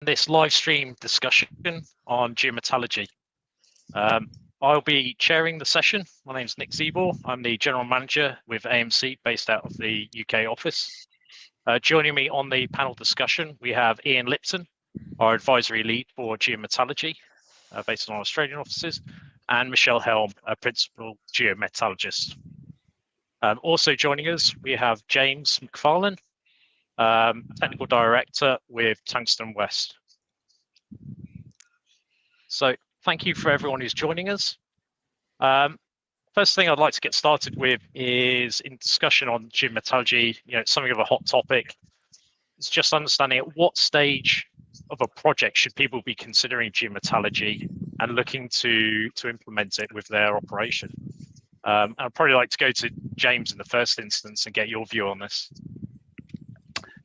this live stream discussion on geometallurgy. I'll be chairing the session. My name is Nick Zebor. I'm the General Manager with AMC based out of the UK office. Joining me on the panel discussion, we have Ian Lipton, our Advisory Lead for Geometallurgy, based on our Australian offices, and Michelle Helm, a Principal Geometallurgist. Also joining us, we have James McFarlane, Technical Director with Tungsten West. So thank you for everyone who's joining us. First thing I'd like to get started with is in discussion on geometallurgy. It's something of a hot topic. It's just understanding at what stage of a project should people be considering geometallurgy and looking to implement it with their operation. I'd probably like to go to James in the first instance and get your view on this.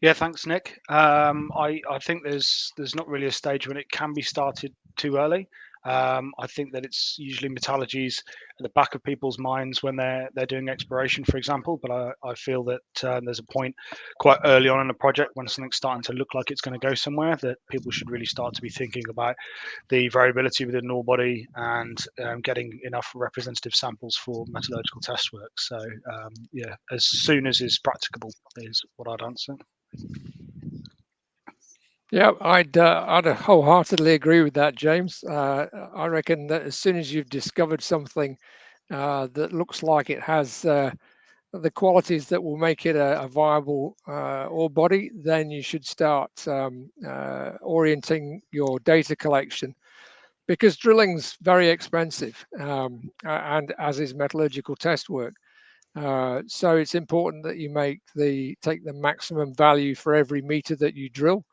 Yeah, thanks, Nick. I think there's not really a stage when it can be started too early. I think that it's usually metallurgies at the back of people's minds when they're doing exploration, for example. But I feel that there's a point quite early on in a project when something's starting to look like it's going to go somewhere that people should really start to be thinking about the variability within an ore body and getting enough representative samples for metallurgical test work. So yeah, as soon as is practicable is what I'd answer. Yeah, I'd wholeheartedly agree with that, James. I reckon that as soon as you've discovered something that looks like it has the qualities that will make it a viable ore body, then you should start orienting your data collection, because drilling's very expensive, and as is metallurgical test work. So it's important that you take the maximum value for every meter that you drill.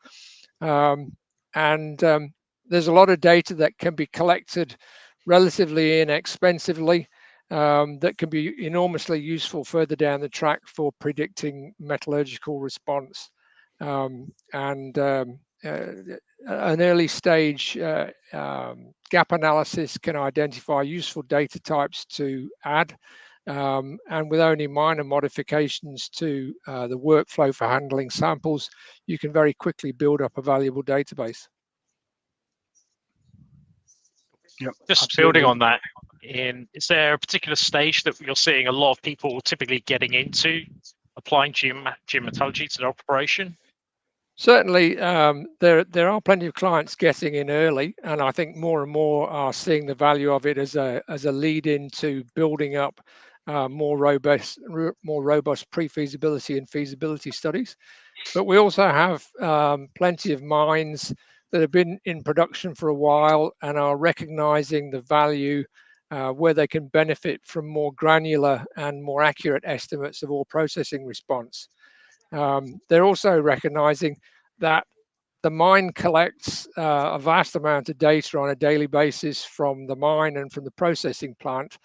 There's a lot of data that can be collected relatively inexpensively that can be enormously useful further down the track for predicting metallurgical response. An early stage gap analysis can identify useful data types to add, and with only minor modifications to the workflow for handling samples, you can very quickly build up a valuable database. Yep, just absolutely. building on that, is there a particular stage that you're seeing a lot of people typically getting into applying geometallurgy to their operation? Certainly, there are plenty of clients getting in early, and I think more and more are seeing the value of it as a lead into building up more robust pre-feasibility and feasibility studies. But we also have plenty of mines that have been in production for a while and are recognizing the value where they can benefit from more granular and more accurate estimates of ore processing response. They're also recognizing that the mine collects a vast amount of data on a daily basis from the mine and from the processing plant,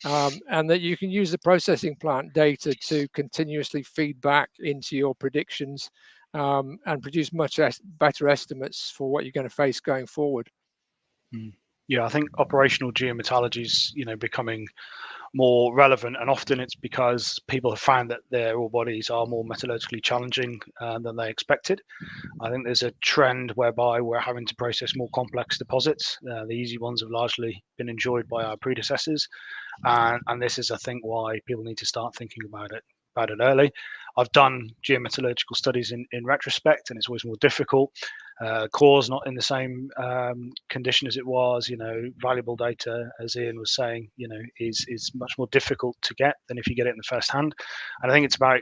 and that you can use the processing plant data to continuously feed back into your predictions and produce much better estimates for what you're going to face going forward. Yeah, I think operational geometallurgy is becoming more relevant, and often it's because people have found that their ore bodies are more metallurgically challenging than they expected. I think there's a trend whereby we're having to process more complex deposits. The easy ones have largely been enjoyed by our predecessors, and this is, I think, why people need to start thinking about it early. I've done geometallurgical studies in retrospect, and it's always more difficult. Core's not in the same condition as it was. Valuable data, as Ian was saying, is much more difficult to get than if you get it in the first hand. And I think it's about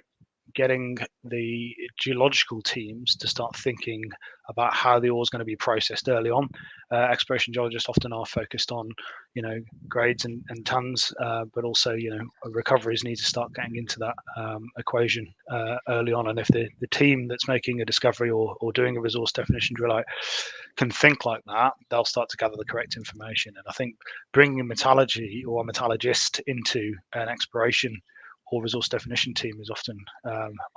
getting the geological teams to start thinking about how the ore is going to be processed early on. Exploration geologists often are focused on, grades and tons, but also, recoveries need to start getting into that equation early on. And if the team that's making a discovery or doing a resource definition drill out can think like that, they'll start to gather the correct information. And I think bringing metallurgy or a metallurgist into an exploration or resource definition team is often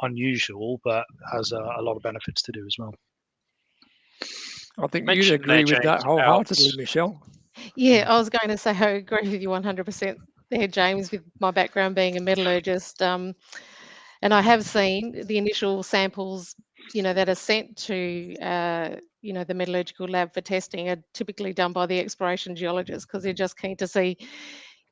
unusual, but has a lot of benefits to do as well. I think you'd agree with that wholeheartedly, Michelle. Yeah, I was going to say I agree with you 100% there, James, with my background being a metallurgist. And I have seen the initial samples, that are sent to the metallurgical lab for testing are typically done by the exploration geologists, because they're just keen to see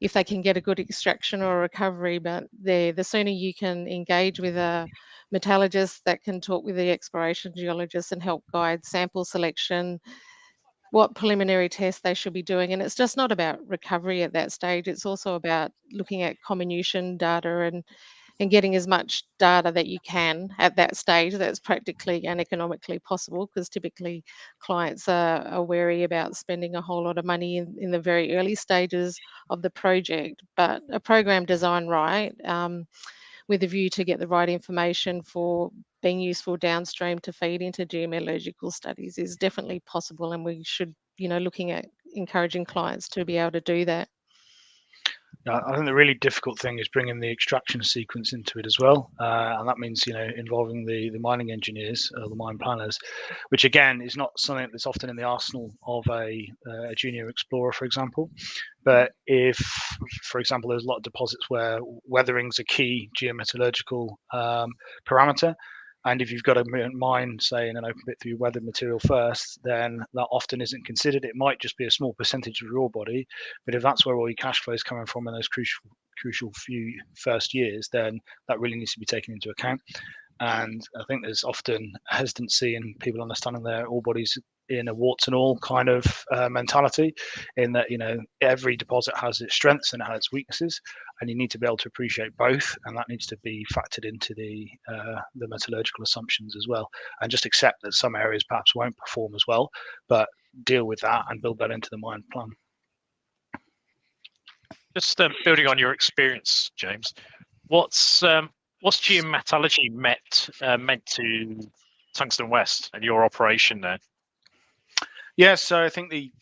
if they can get a good extraction or recovery. But the sooner you can engage with a metallurgist that can talk with the exploration geologist and help guide sample selection, what preliminary tests they should be doing. And it's just not about recovery at that stage. It's also about looking at comminution data and getting as much data that you can at that stage that's practically and economically possible, because typically clients are wary about spending a whole lot of money in the very early stages of the project. But a program designed right, with a view to get the right information for being useful downstream to feed into geometallurgical studies, is definitely possible, and we should, looking at encouraging clients to be able to do that. I think the really difficult thing is bringing the extraction sequence into it as well, and that means involving the mining engineers, the mine planners, which again is not something that's often in the arsenal of a junior explorer, for example. But if, for example, there's a lot of deposits where weathering's a key geometallurgical parameter, and if you've got a mine, say, in an open pit through weathered material first, then that often isn't considered. It might just be a small percentage of your ore body, but if that's where all your cash flow is coming from in those crucial few first years, then that really needs to be taken into account. And I think there's often hesitancy in people understanding their ore bodies in a warts and all kind of mentality, in that every deposit has its strengths and it has its weaknesses, and you need to be able to appreciate both, and that needs to be factored into the metallurgical assumptions as well, and just accept that some areas perhaps won't perform as well, but deal with that and build that into the mine plan. Just building on your experience, James, what's geometallurgy meant to Tungsten West and your operation there? Yeah, so I think the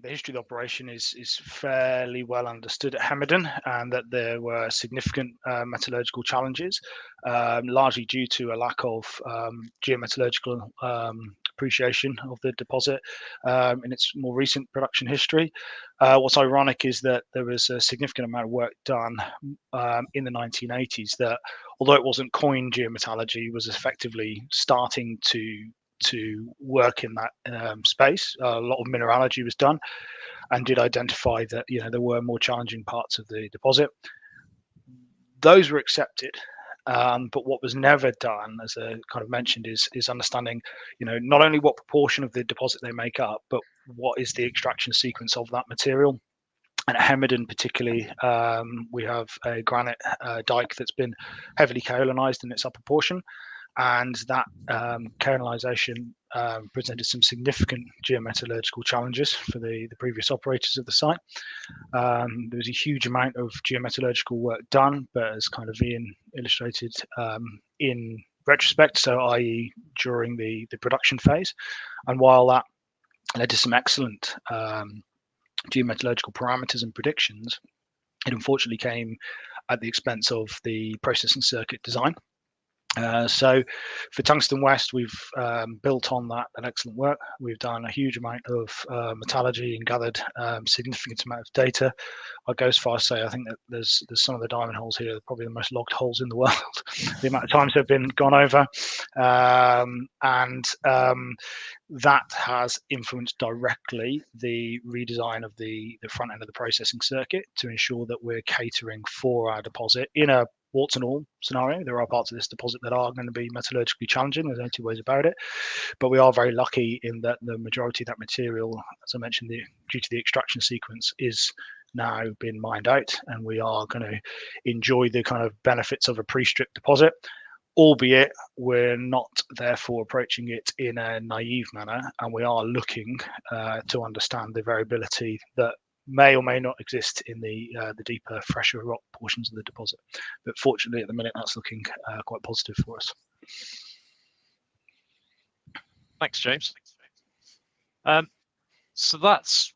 history of the operation is fairly well understood at Hemerdon, and that there were significant metallurgical challenges, largely due to a lack of geometallurgical appreciation of the deposit in its more recent production history. What's ironic is that there was a significant amount of work done in the 1980s that, although it wasn't coined geometallurgy, was effectively starting to work in that space. A lot of mineralogy was done, and did identify that there were more challenging parts of the deposit. Those were accepted, but what was never done, as I kind of mentioned, is understanding not only what proportion of the deposit they make up, but what is the extraction sequence of that material. And at Hemerdon particularly, we have a granite dike that's been heavily kaolinized in its upper portion, and that kaolinization presented some significant geometallurgical challenges for the previous operators of the site. There was a huge amount of geometallurgical work done, but as kind of Ian illustrated, in retrospect, so i.e. during the production phase. And while that led to some excellent geometallurgical parameters and predictions, it unfortunately came at the expense of the processing circuit design. So for Tungsten West, we've built on that excellent work. We've done a huge amount of metallurgy and gathered significant amount of data. I'd go as far as say I think that there's some of the diamond holes here, probably the most logged holes in the world. The amount of times they've been gone over, and that has influenced directly the redesign of the front end of the processing circuit to ensure that we're catering for our deposit in a warts and all scenario. There are parts of this deposit that are going to be metallurgically challenging. There's no two ways about it. But we are very lucky in that the majority of that material, as I mentioned, due to the extraction sequence, is now been mined out, and we are going to enjoy the kind of benefits of a pre-strip deposit, albeit we're not therefore approaching it in a naive manner, and we are looking to understand the variability that may or may not exist in the deeper, fresher rock portions of the deposit. But fortunately, at the minute, that's looking quite positive for us. Thanks, James. So that's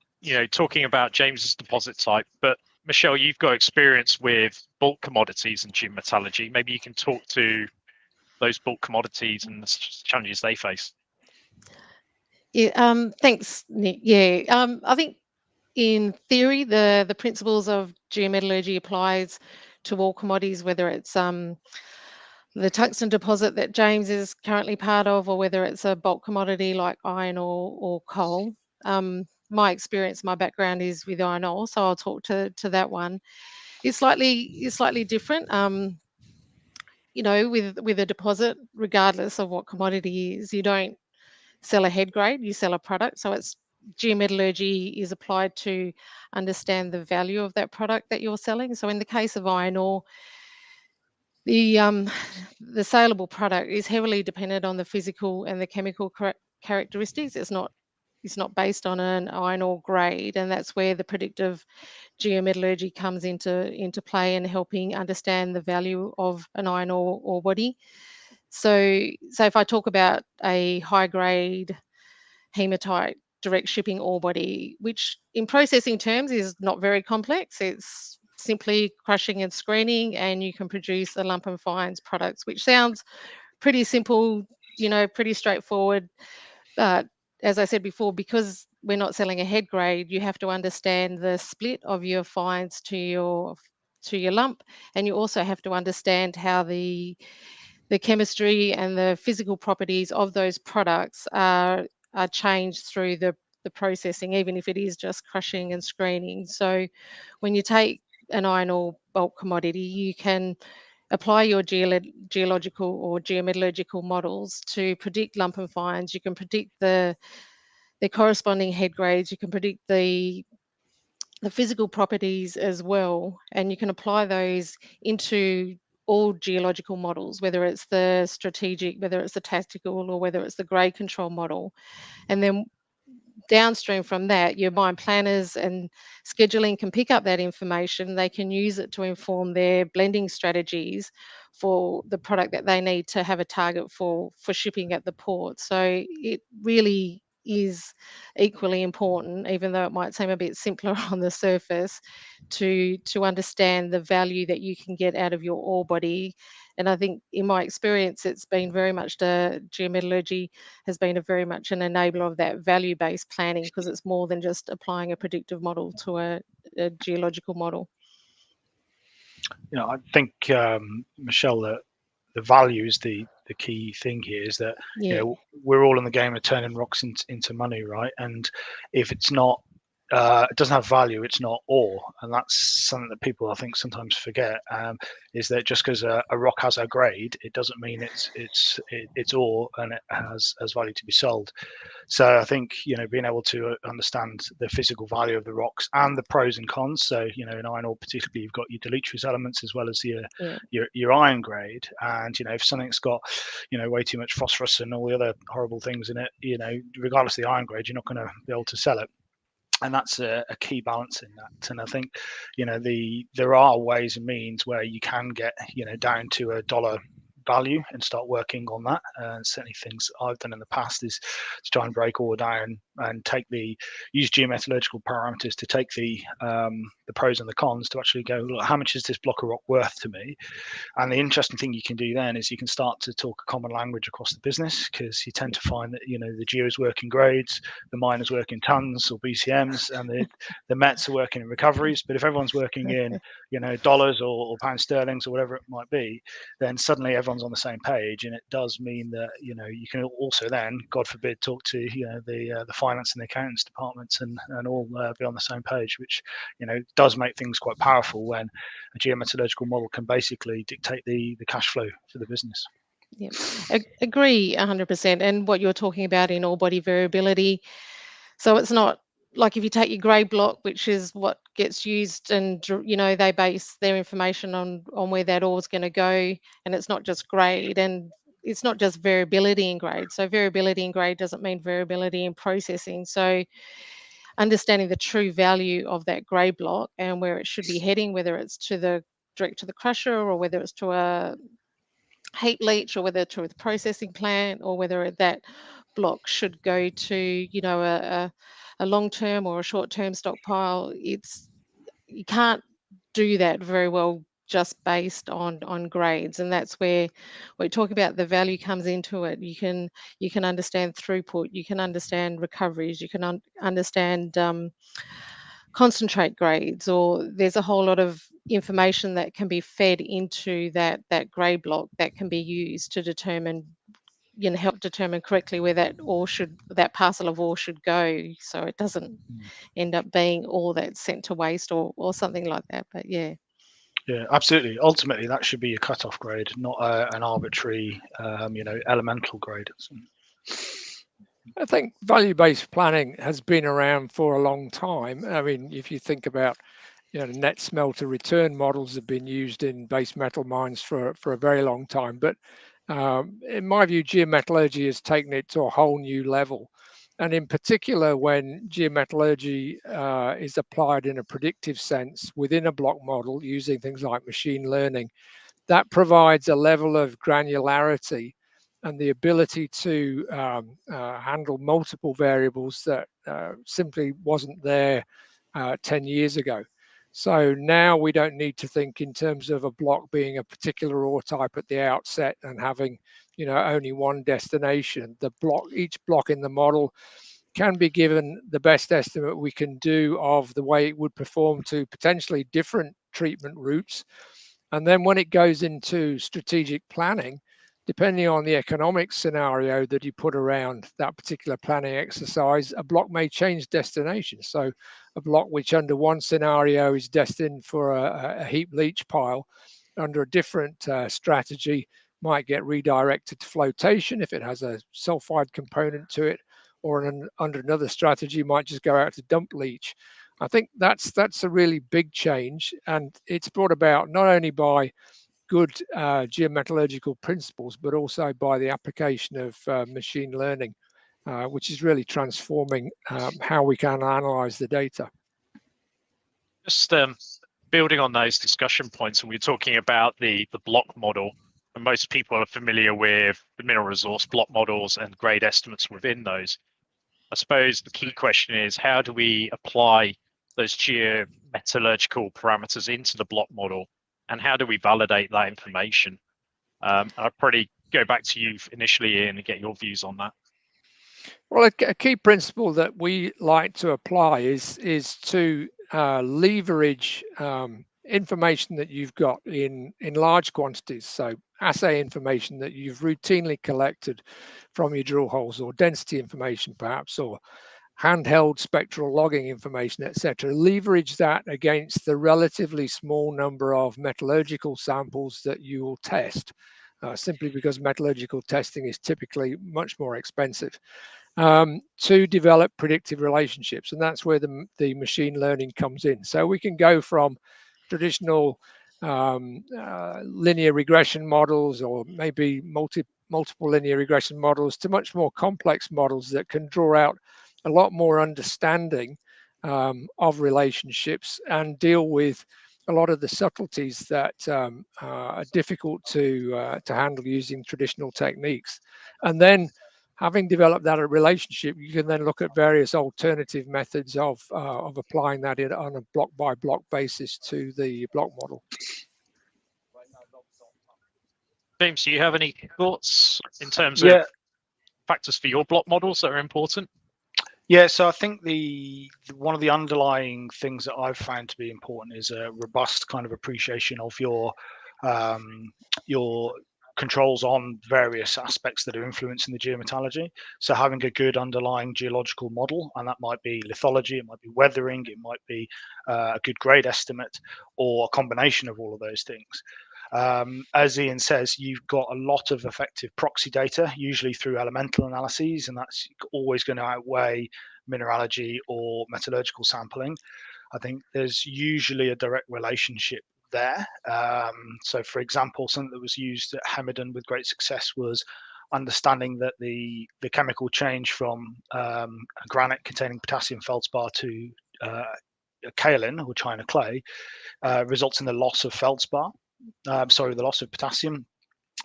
talking about James's deposit type, but Michelle, you've got experience with bulk commodities and geometallurgy. Maybe you can talk to those bulk commodities and the challenges they face. Yeah, thanks, Nick. Yeah, I think in theory, the principles of geometallurgy applies to all commodities, whether it's the tungsten deposit that James is currently part of, or whether it's a bulk commodity like iron or coal. My experience, my background is with iron ore, so I'll talk to that one. It's slightly different. You know, with a deposit, regardless of what commodity is, you don't sell a head grade, you sell a product. So it's geometallurgy is applied to understand the value of that product that you're selling. So in the case of iron ore, the saleable product is heavily dependent on the physical and the chemical characteristics. It's not based on an iron ore grade, and that's where the predictive geometallurgy comes into play in helping understand the value of an iron ore body. So if I talk about a high grade hematite direct shipping ore body, which in processing terms is not very complex, it's simply crushing and screening, and you can produce a lump and fines products, which sounds pretty simple, you know, pretty straightforward. But as I said before, because we're not selling a head grade, you have to understand the split of your fines to your lump, and you also have to understand how the chemistry and the physical properties of those products are changed through the processing, even if it is just crushing and screening. So when you take an iron ore bulk commodity, you can apply your geological or geometallurgical models to predict lump and fines. You can predict the corresponding head grades. You can predict the physical properties as well, and you can apply those into all geological models, whether it's the strategic, whether it's the tactical, or whether it's the grade control model. And then downstream from that, your mine planners and scheduling can pick up that information. They can use it to inform their blending strategies for the product that they need to have a target for shipping at the port. So it really is equally important, even though it might seem a bit simpler on the surface, to understand the value that you can get out of your ore body. And I think in my experience, it's been very much the geometallurgy has been very much an enabler of that value-based planning, because it's more than just applying a predictive model to a geological model. You know, I think Michelle, that the value is the key thing here. Is that you know, we're all in the game of turning rocks into money, right? And if it's not, it doesn't have value, it's not ore, and that's something that people I think sometimes forget. Is that just because a rock has a grade, it doesn't mean it's ore and it has value to be sold. So I think, you know, being able to understand the physical value of the rocks and the pros and cons. So, you know, in iron ore particularly, you've got your deleterious elements as well as your iron grade. And, you know, if something's got, you know, way too much phosphorus and all the other horrible things in it, you know, regardless of the iron grade, you're not going to be able to sell it. And that's a key balance in that. And I think, you know, there are ways and means where you can get, you know, down to $1 value and start working on that. Certainly things I've done in the past is to try and break ore down and use geometallurgical parameters to take the pros and the cons to actually go, look, how much is this block of rock worth to me? And the interesting thing you can do then is you can start to talk a common language across the business, because you tend to find that, you know, the geos work in grades, the miners work in tons or BCMs, and the Mets are working in recoveries. But if everyone's working in, you know, dollars or pound sterlings or whatever it might be, then suddenly everyone's on the same page, and it does mean that, you know, you can also then, God forbid, talk to, you know, the finance and the accountants departments and all be on the same page, which, you know, does make things quite powerful when a geometallurgical model can basically dictate the cash flow for the business. Yeah, agree 100%. And what you're talking about in ore body variability, so it's not like if you take your grade block, which is what gets used, and you know, they base their information on where that ore is going to go, and it's not just grade, and it's not just variability in grade. So variability in grade doesn't mean variability in processing. So understanding the true value of that grade block and where it should be heading, whether it's direct to the crusher, or whether it's to a heap leach, or whether to a processing plant, or whether that block should go to, you know, a long-term or a short-term stockpile. You can't do that very well just based on grades, and that's where we talk about the value comes into it. You can understand throughput, you can understand recoveries, you can understand concentrate grades, or there's a whole lot of information that can be fed into that grade block that can be used to determine, help determine correctly where that parcel of ore should go, so it doesn't end up being all that's sent to waste or something like that. But yeah. Yeah, absolutely. Ultimately, that should be a cutoff grade, not an arbitrary, elemental grade. I think value-based planning has been around for a long time. I mean, if you think about, net smelter return models have been used in base metal mines for a very long time. But in my view, geometallurgy has taken it to a whole new level. And in particular, when geometallurgy is applied in a predictive sense within a block model using things like machine learning, that provides a level of granularity and the ability to handle multiple variables that simply wasn't there 10 years ago. So now we don't need to think in terms of a block being a particular ore type at the outset and having, only one destination. Each block in the model can be given the best estimate we can do of the way it would perform to potentially different treatment routes. And then when it goes into strategic planning, depending on the economic scenario that you put around that particular planning exercise, a block may change destination. So a block which under one scenario is destined for a heap leach pile, under a different strategy might get redirected to flotation if it has a sulfide component to it, or under another strategy might just go out to dump leach. I think that's a really big change, and it's brought about not only by good geometallurgical principles, but also by the application of machine learning, which is really transforming how we can analyze the data. Just building on those discussion points, and we're talking about the block model, and most people are familiar with the mineral resource block models and grade estimates within those. I suppose the key question is, how do we apply those geometallurgical parameters into the block model, and how do we validate that information? I'll probably go back to you initially, Ian, and get your views on that. Well, a key principle that we like to apply is to leverage information that you've got in large quantities. So assay information that you've routinely collected from your drill holes, or density information perhaps, or handheld spectral logging information, etc. Leverage that against the relatively small number of metallurgical samples that you will test, simply because metallurgical testing is typically much more expensive, to develop predictive relationships. And that's where the machine learning comes in. So we can go from traditional linear regression models, or maybe multiple linear regression models, to much more complex models that can draw out a lot more understanding of relationships and deal with a lot of the subtleties that are difficult to handle using traditional techniques. And then, having developed that relationship, you can then look at various alternative methods of applying that on a block by block basis to the block model. James, do you have any thoughts in terms of factors for your block models that are important? Yeah, so I think one of the underlying things that I've found to be important is a robust kind of appreciation of your controls on various aspects that are influencing the geometallurgy. So having a good underlying geological model, and that might be lithology, it might be weathering, it might be a good grade estimate, or a combination of all of those things. As Ian says, you've got a lot of effective proxy data, usually through elemental analyses, and that's always going to outweigh mineralogy or metallurgical sampling. I think there's usually a direct relationship there. So, for example, something that was used at Hemerdon with great success was understanding that the chemical change from a granite containing potassium feldspar to kaolin, or China clay, results in the loss of feldspar. The loss of potassium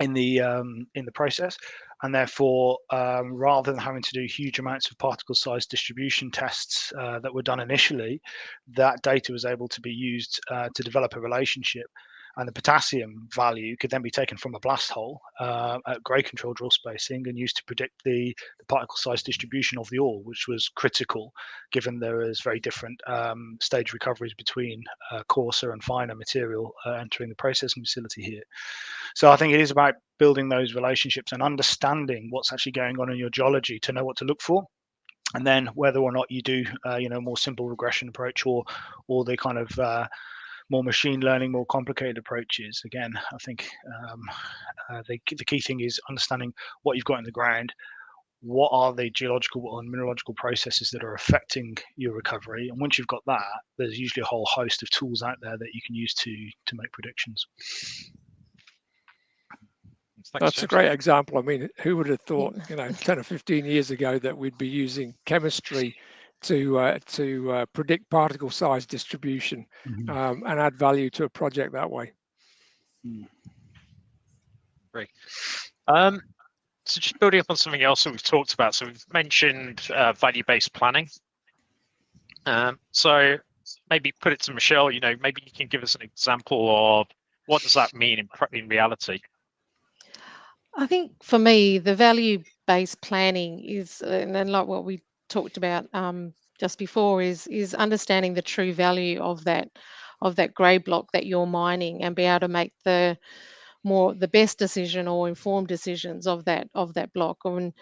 in the process, and therefore, rather than having to do huge amounts of particle size distribution tests that were done initially, that data was able to be used to develop a relationship. And the potassium value could then be taken from a blast hole at grade control drill spacing and used to predict the particle size distribution of the ore, which was critical given there is very different stage recoveries between coarser and finer material entering the processing facility here. So I think it is about building those relationships and understanding what's actually going on in your geology to know what to look for. And then whether or not you do, more simple regression approach or the kind of more machine learning, more complicated approaches. Again, I think the key thing is understanding what you've got in the ground, what are the geological and mineralogical processes that are affecting your recovery. And once you've got that, there's usually a whole host of tools out there that you can use to make predictions. That's a great example. I mean, who would have thought, 10 or 15 years ago that we'd be using chemistry to predict particle size distribution and add value to a project that way. Great. So just building up on something else that we've talked about. So we've mentioned value-based planning. So maybe put it to Michelle, maybe you can give us an example of what does that mean in reality? I think for me, the value-based planning is, and then like what we talked about just before, is understanding the true value of that grade block that you're mining and be able to make the best decision or informed decisions of that block. And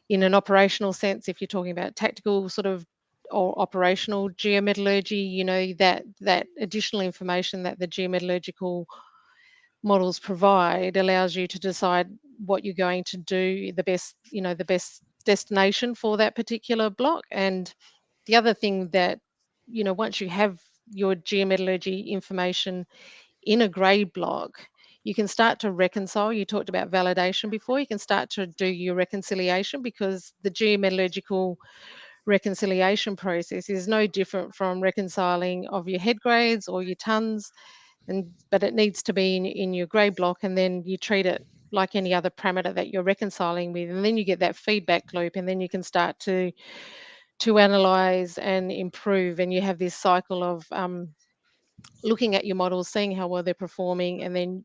in an operational sense, if you're talking about tactical sort of or operational geometallurgy, that additional information that the geometallurgical models provide allows you to decide what you're going to do, the best destination for that particular block. And the other thing that, once you have your geometallurgy information in a grade block, you can start to reconcile. You talked about validation before. You can start to do your reconciliation because the geometallurgical reconciliation process is no different from reconciling of your head grades or your tons, but it needs to be in your grade block, and then you treat it like any other parameter that you're reconciling with, and then you get that feedback loop, and then you can start to analyze and improve, and you have this cycle of looking at your models, seeing how well they're performing, and then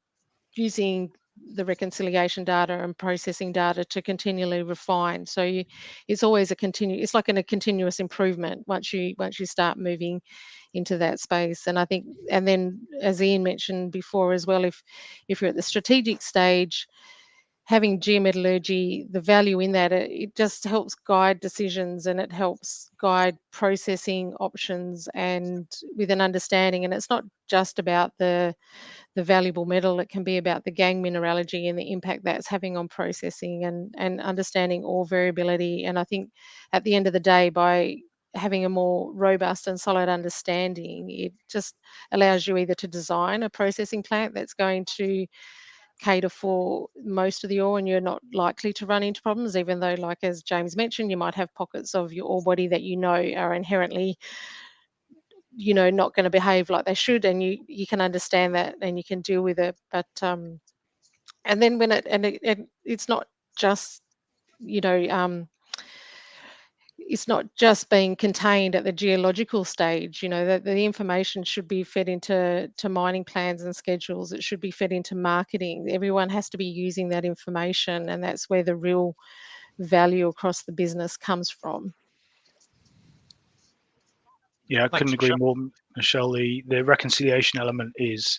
using the reconciliation data and processing data to continually refine. So it's always it's like a continuous improvement once you start moving into that space. And I think, and then as Ian mentioned before as well, if you're at the strategic stage, having geometallurgy, the value in that, it just helps guide decisions and it helps guide processing options and with an understanding. And it's not just about the valuable metal, it can be about the gangue mineralogy and the impact that's having on processing and understanding ore variability. And I think at the end of the day, by having a more robust and solid understanding, it just allows you either to design a processing plant that's going to cater for most of the ore and you're not likely to run into problems, even though, like as James mentioned, you might have pockets of your ore body that are inherently not going to behave like they should, and you can understand that and you can deal with it. But and then when it's not just it's not just being contained at the geological stage. That the information should be fed into mining plans and schedules. It should be fed into marketing. Everyone has to be using that information, and that's where the real value across the business comes from. Yeah, I couldn't agree more, Michelle. The reconciliation element is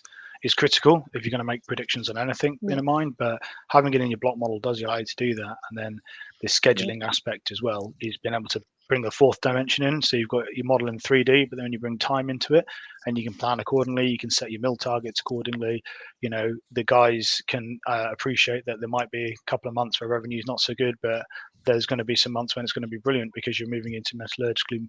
critical if you're going to make predictions on anything in a mine, but having it in your block model does allow you to do that. And then the scheduling aspect as well is being able to bring the fourth dimension in. So you've got your model in 3D, but then you bring time into it and you can plan accordingly. You can set your mill targets accordingly. The guys can appreciate that there might be a couple of months where revenue is not so good, but there's going to be some months when it's going to be brilliant because you're moving into metallurgically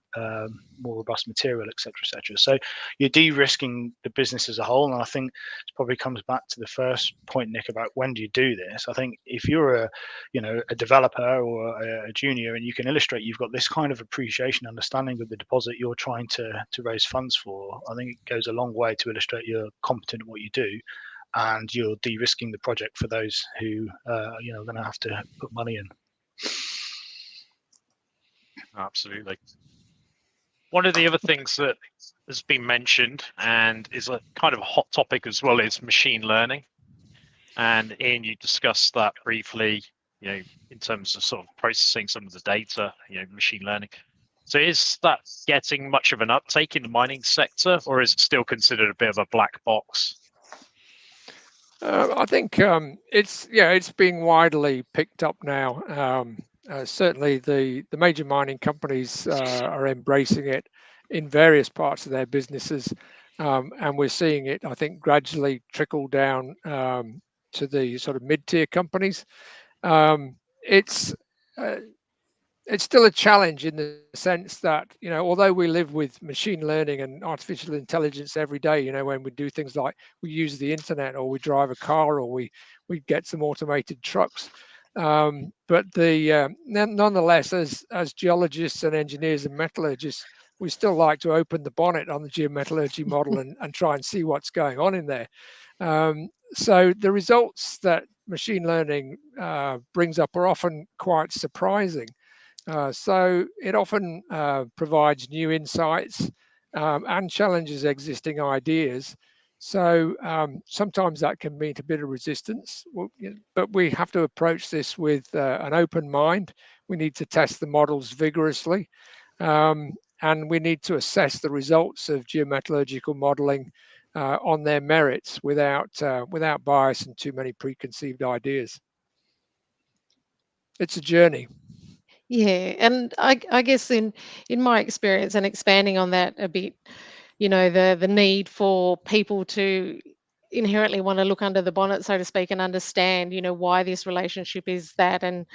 more robust material, etc., etc. So you're de-risking the business as a whole, and I think it probably comes back to the first point, Nick, about when do you do this. I think if you're a developer or a junior and you can illustrate you've got this kind of appreciation, understanding of the deposit you're trying to raise funds for, I think it goes a long way to illustrate you're competent at what you do, and you're de-risking the project for those who are going to have to put money in. Absolutely. One of the other things that has been mentioned and is a kind of a hot topic as well is machine learning. And Ian, you discussed that briefly, in terms of sort of processing some of the data, machine learning. So is that getting much of an uptake in the mining sector, or is it still considered a bit of a black box? I think it's being widely picked up now. Certainly, the major mining companies are embracing it in various parts of their businesses, and we're seeing it, I think, gradually trickle down to the sort of mid-tier companies. It's still a challenge in the sense that, although we live with machine learning and artificial intelligence every day, when we do things like we use the internet or we drive a car or we get some automated trucks. But nonetheless, as geologists and engineers and metallurgists, we still like to open the bonnet on the geometallurgy model and try and see what's going on in there. So the results that machine learning brings up are often quite surprising. So it often provides new insights and challenges existing ideas. So sometimes that can meet a bit of resistance, but we have to approach this with an open mind. We need to test the models vigorously, and we need to assess the results of geometallurgical modeling on their merits without bias and too many preconceived ideas. It's a journey. Yeah, and I guess in my experience and expanding on that a bit, the need for people to inherently want to look under the bonnet, so to speak, and understand, why this relationship is that and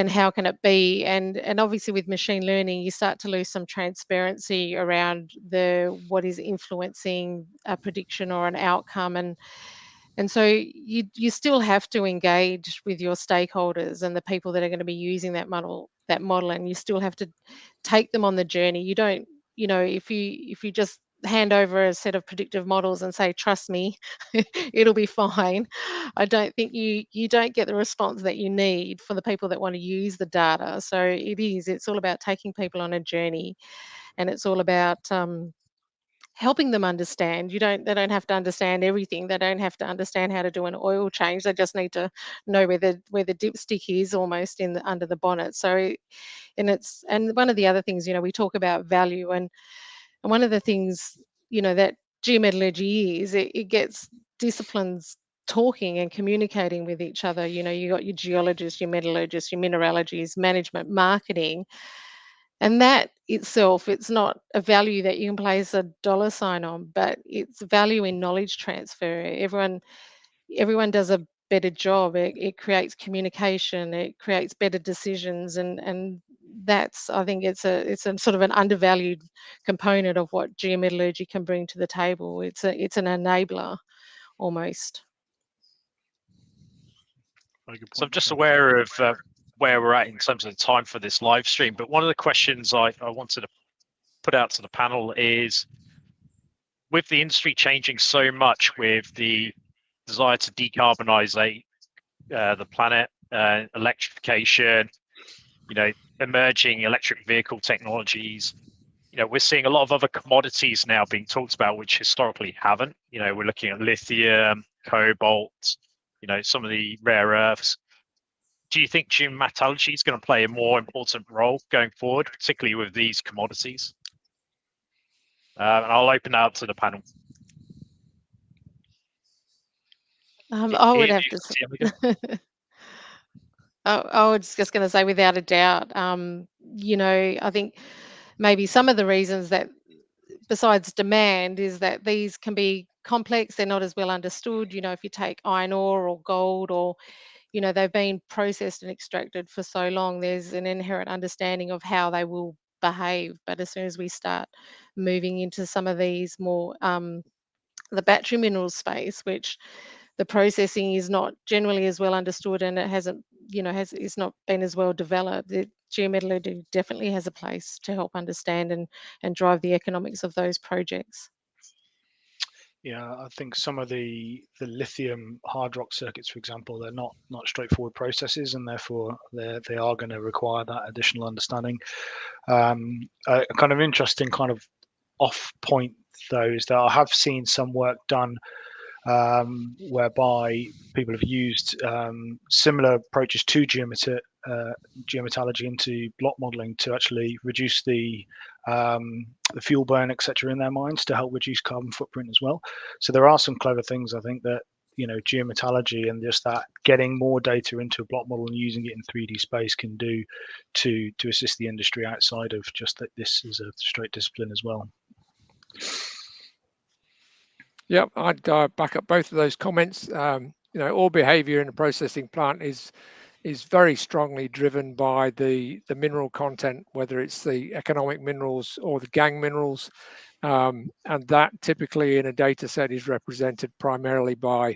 how can it be, and obviously with machine learning you start to lose some transparency around what is influencing a prediction or an outcome, and so you still have to engage with your stakeholders and the people that are going to be using that model, and you still have to take them on the journey. You don't, if you just hand over a set of predictive models and say, trust me, it'll be fine. I don't think you don't get the response that you need for the people that want to use the data. So it's all about taking people on a journey, and it's all about helping them understand. They don't have to understand everything. They don't have to understand how to do an oil change. They just need to know where the dipstick is almost under the bonnet. So and one of the other things, we talk about value, and one of the things, that geometallurgy is, it gets disciplines talking and communicating with each other. You got your geologists, your metallurgists, your mineralogists, management, marketing, and that itself, it's not a value that you can place a dollar sign on, but it's value in knowledge transfer. Everyone does a better job. It creates communication. It creates better decisions, and that's, I think, it's a sort of an undervalued component of what geometallurgy can bring to the table. It's an enabler almost. So I'm just aware of where we're at in terms of the time for this live stream, but one of the questions I wanted to put out to the panel is, with the industry changing so much, with the desire to decarbonize the planet, electrification, emerging electric vehicle technologies, we're seeing a lot of other commodities now being talked about which historically haven't. We're looking at lithium, cobalt, some of the rare earths. Do you think geometallurgy is going to play a more important role going forward, particularly with these commodities? And I'll open that up to the panel. I would have to say, I was just going to say, without a doubt, I think maybe some of the reasons that, besides demand, is that these can be complex. They're not as well understood. If you take iron ore or gold, or they've been processed and extracted for so long, there's an inherent understanding of how they will behave. But as soon as we start moving into some of these more the battery mineral space, which the processing is not generally as well understood, and it hasn't, it's not been as well developed. Geometallurgy definitely has a place to help understand and drive the economics of those projects. Yeah, I think some of the lithium hard rock circuits, for example, they're not straightforward processes, and therefore they are going to require that additional understanding. A kind of interesting kind of off point though is that I have seen some work done whereby people have used similar approaches to geometallurgy into block modeling to actually reduce the fuel burn, etc., in their mines to help reduce carbon footprint as well. So there are some clever things, I think, that geometallurgy and just that getting more data into a block model and using it in 3D space can do to assist the industry outside of just that this is a straight discipline as well. Yep, I'd back up both of those comments. All behaviour in a processing plant is very strongly driven by the mineral content, whether it's the economic minerals or the gangue minerals, and that typically in a data set is represented primarily by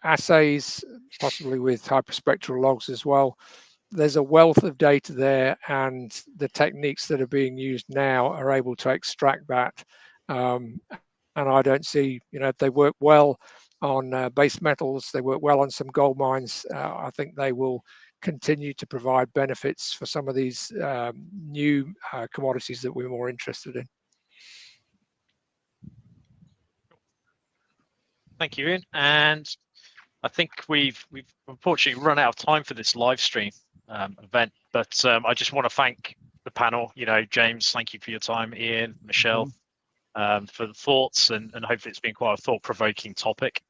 assays, possibly with hyperspectral logs as well. There's a wealth of data there, and the techniques that are being used now are able to extract that. And I don't see, if they work well on base metals, they work well on some gold mines, I think they will continue to provide benefits for some of these new commodities that we're more interested in. Thank you, Ian. And I think we've unfortunately run out of time for this live stream event, but I just want to thank the panel. James, thank you for your time. Ian, Michelle, for the thoughts, and hopefully it's been quite a thought-provoking topic.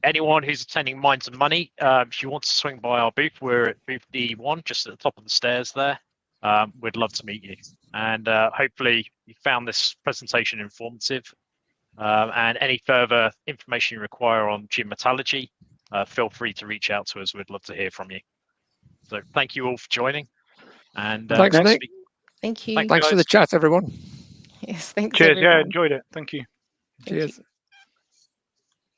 Anyone who's attending Minds and Money, if you want to swing by our booth, we're at booth D1, just at the top of the stairs there. We'd love to meet you. And hopefully you found this presentation informative. And any further information you require on geometallurgy, feel free to reach out to us. We'd love to hear from you. So thank you all for joining. And thanks, Nick. Thank you. Thanks for the chat, everyone. Yes, thanks. Cheers. Everyone. Yeah, enjoyed it. Thank you. Cheers.